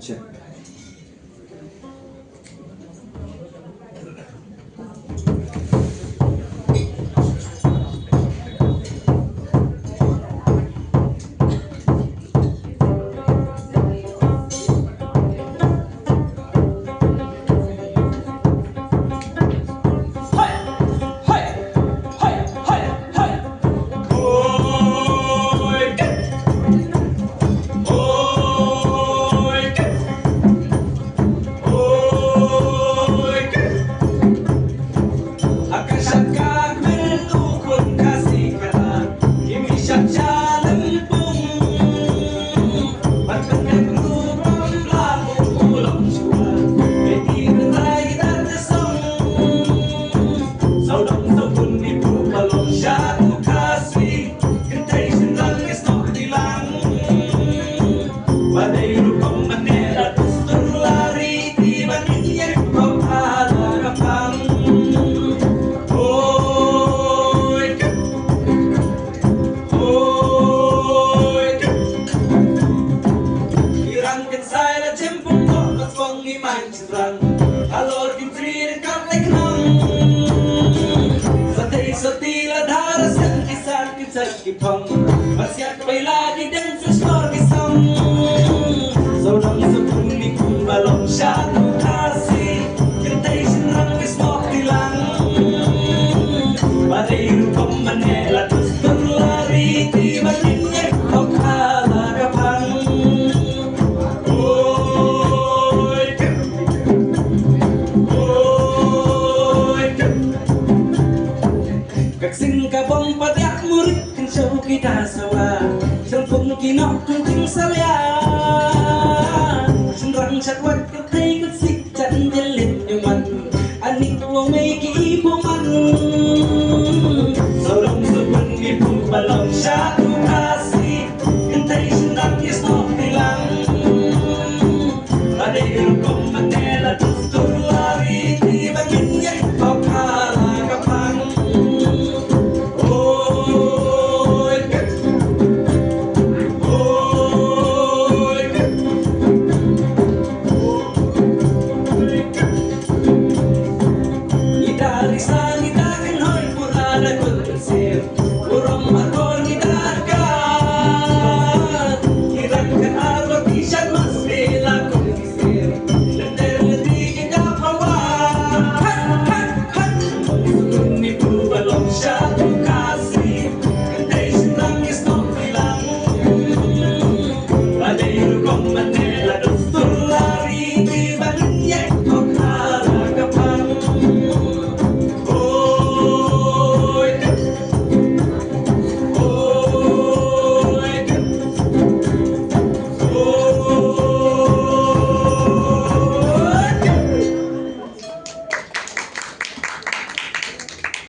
check. Masih lagi dan sesor kisam Saudang sebumi ku balong satu kasih Kentai senang besok hilang Badai rupam menela terus berlari Tiba-tiba kau kalah kapan Kaksing kabong padak murid Sâu kita sawa Sân phụng kỳ nọ cùng kinh xa lea Sân răng chặt vật cái thấy cái xích chân chân lên như mình Anh ninh tuồng mây kỹ bố mặn Sau đông sâu quân đi phụ bà lòng sát